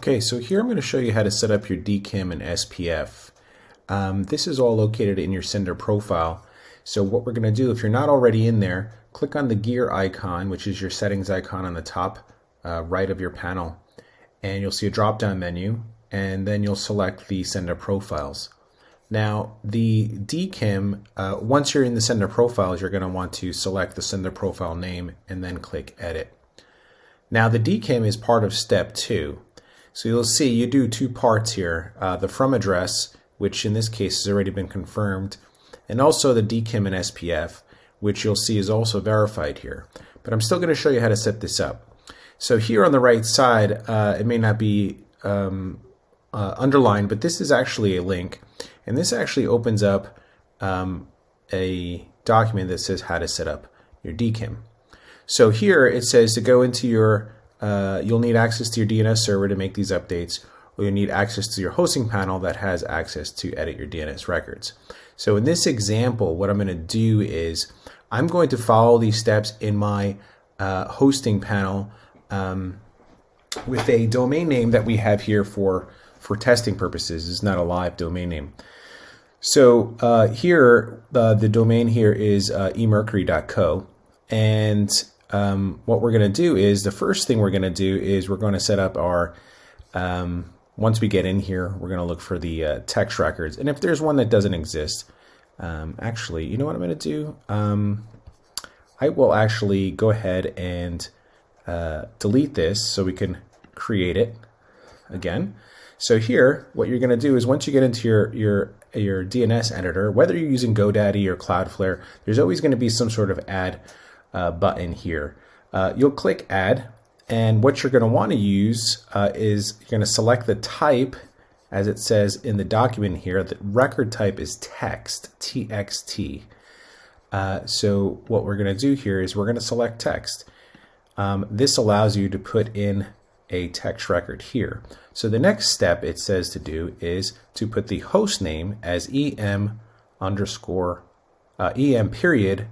Okay, so here I'm going to show you how to set up your DKIM and SPF. This is all located in your sender profile. So what we're going to do, if you're not already in there, click on the gear icon, which is your settings icon on the top right of your panel, and you'll see a drop-down menu, and then you'll select the sender profiles. Now, the DKIM, once you're in the sender profiles, you're going to want to select the sender profile name and then click Edit. Now, the DKIM is part of Step 2. So you'll see you do two parts here, the from address, which in this case has already been confirmed, and also the DKIM and SPF, which you'll see is also verified here. But I'm still going to show you how to set this up. So here on the right side, it may not be underlined, but this is actually a link, and this actually opens up a document that says how to set up your DKIM. So here it says to go into your you'll need access to your DNS server to make these updates, or you'll need access to your hosting panel that has access to edit your DNS records. So in this example, what I'm going to do is I'm going to follow these steps in my hosting panel with a domain name that we have here for testing purposes. It's not a live domain name. So here, the domain here is emercury.co, and what we're going to do is, the first thing we're going to do is we're going to set up our, once we get in here, we're going to look for the text records. And if there's one that doesn't exist, actually, you know what I'm going to do? I will actually go ahead and delete this so we can create it again. So here, what you're going to do is once you get into your DNS editor, whether you're using GoDaddy or Cloudflare, there's always going to be some sort of add button here. You'll click add, and what you're going to want to use is you're going to select the type, as it says in the document here. The record type is text, TXT. So what we're going to do here is we're going to select text. This allows you to put in a text record here. So the next step it says to do is to put the host name as EM period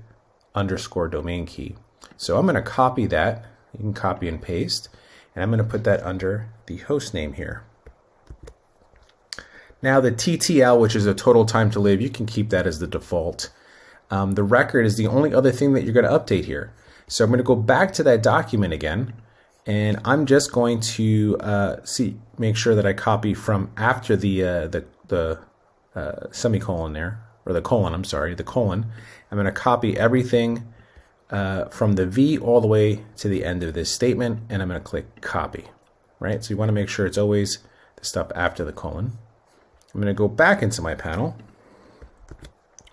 underscore domain key. So I'm going to copy that. You can copy and paste, and I'm going to put that under the host name here. Now the TTL, which is a total time to live, you can keep that as the default. The record is the only other thing that you're going to update here. So I'm going to go back to that document again, and I'm just going to make sure that I copy from after the semicolon there, or the colon, I'm sorry, the colon. I'm going to copy everything from the V all the way to the end of this statement, and I'm going to click copy, right? So you want to make sure it's always the stuff after the colon. I'm going to go back into my panel,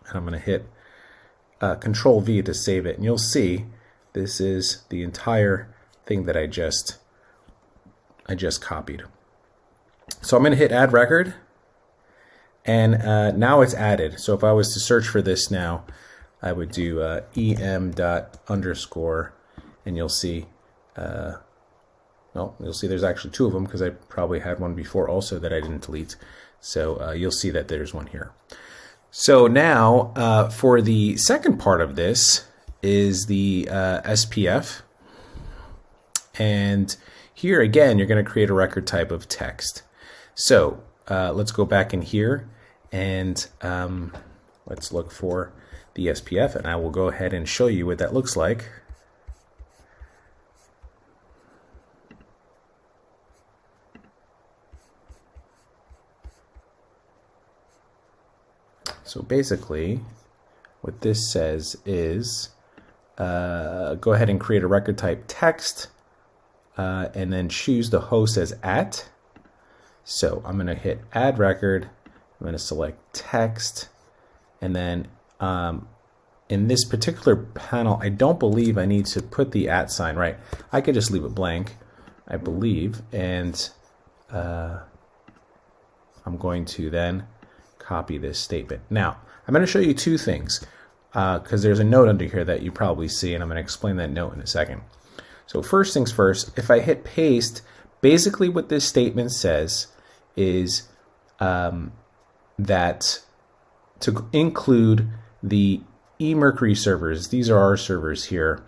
and I'm going to hit Control V to save it, and you'll see this is the entire thing that I just copied. So I'm going to hit add record, and now it's added. So if I was to search for this now, I would do em._, and you'll see, you'll see there's actually two of them because I probably had one before also that I didn't delete. So you'll see that there's one here. So now for the second part of this is the SPF. And here again, you're going to create a record type of text. So let's go back in here, and let's look for the SPF, and I will go ahead and show you what that looks like. So basically, what this says is go ahead and create a record type text, and then choose the host as @ So I'm going to hit add record, I'm going to select text, and then in this particular panel, I don't believe I need to put the @ sign, right? I could just leave it blank, I believe, and I'm going to then copy this statement. Now, I'm going to show you two things, because there's a note under here that you probably see, and I'm going to explain that note in a second. So first things first, if I hit paste, basically what this statement says is that to include the eMercury servers, these are our servers here,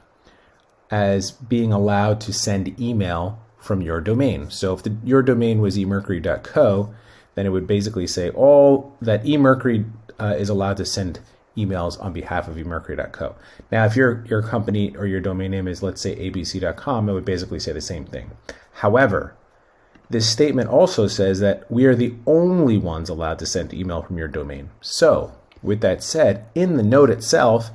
as being allowed to send email from your domain. So if your domain was emercury.co, then it would basically say all that eMercury is allowed to send emails on behalf of eMercury.co. Now, if your company or your domain name is, let's say, abc.com, it would basically say the same thing. However, this statement also says that we are the only ones allowed to send email from your domain. So, with that said, in the note itself,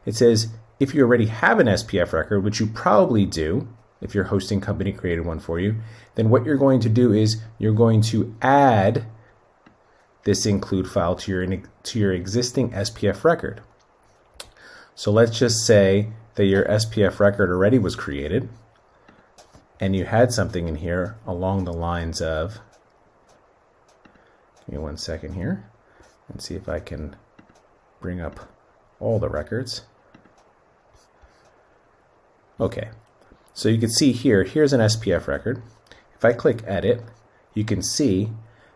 it says if you already have an SPF record, which you probably do, if your hosting company created one for you, then what you're going to do is you're going to add this include file to your existing SPF record. So let's just say that your SPF record already was created and you had something in here along the lines of, give me 1 second here and see if I can bring up all the records. Okay, so you can see here's an SPF record. If I click edit, you can see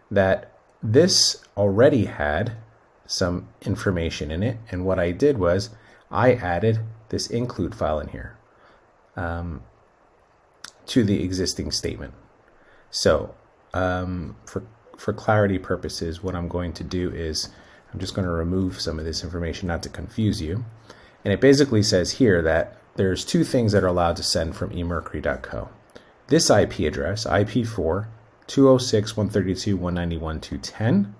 that this already had some information in it, and what I did was I added this include file in here to the existing statement. So for clarity purposes, what I'm going to do is I'm just going to remove some of this information not to confuse you. And it basically says here that there's two things that are allowed to send from emercury.co. This IP address, IP4 206.132.191.210,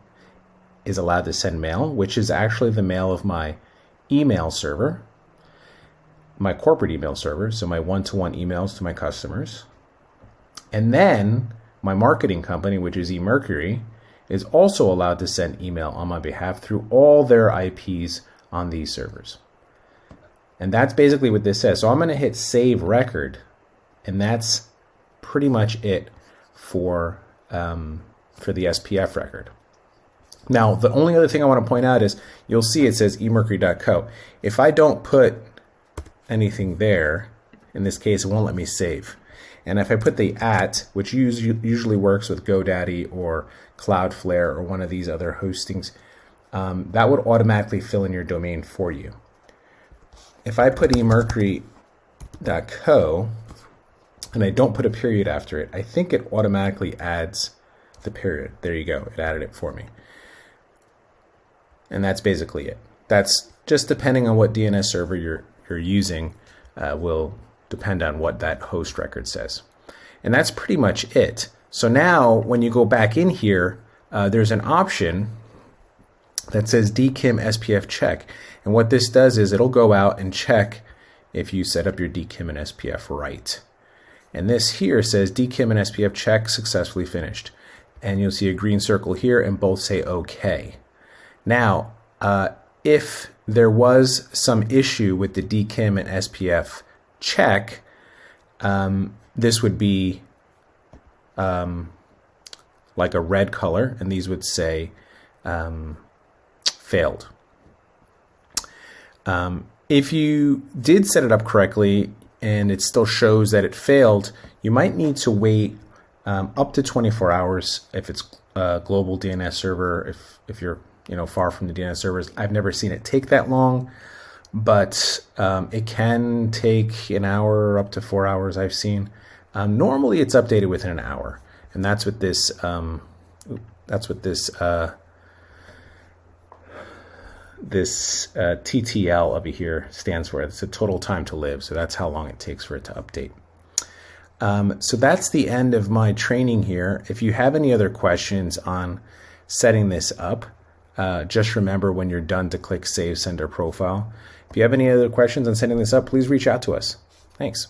is allowed to send mail, which is actually the mail of my email server, my corporate email server, so my one-to-one emails to my customers. And then my marketing company, which is eMercury, is also allowed to send email on my behalf through all their IPs on these servers. And that's basically what this says. So I'm going to hit save record, and that's pretty much it for the SPF record. Now, the only other thing I want to point out is you'll see it says emercury.co. If I don't put anything there, in this case, it won't let me save. And if I put the @ which usually works with GoDaddy or Cloudflare or one of these other hostings, that would automatically fill in your domain for you. If I put emercury.co and I don't put a period after it, I think it automatically adds the period. There you go. It added it for me. And that's basically it. That's just depending on what DNS server you're using will depend on what that host record says. And that's pretty much it. So now when you go back in here, there's an option that says DKIM SPF check. And what this does is it'll go out and check if you set up your DKIM and SPF right. And this here says DKIM and SPF check successfully finished. And you'll see a green circle here and both say OK. Now, if there was some issue with the DKIM and SPF check, this would be like a red color, and these would say failed. If you did set it up correctly and it still shows that it failed, you might need to wait up to 24 hours if it's a global DNS server, if you're far from the DNS servers. I've never seen it take that long, but it can take an hour up to 4 hours I've seen. Normally it's updated within an hour, and that's what this TTL over here stands for. It's a total time to live, so that's how long it takes for it to update. So that's the end of my training here. If you have any other questions on setting this up, just remember when you're done to click Save Sender Profile. If you have any other questions on setting this up, please reach out to us. Thanks.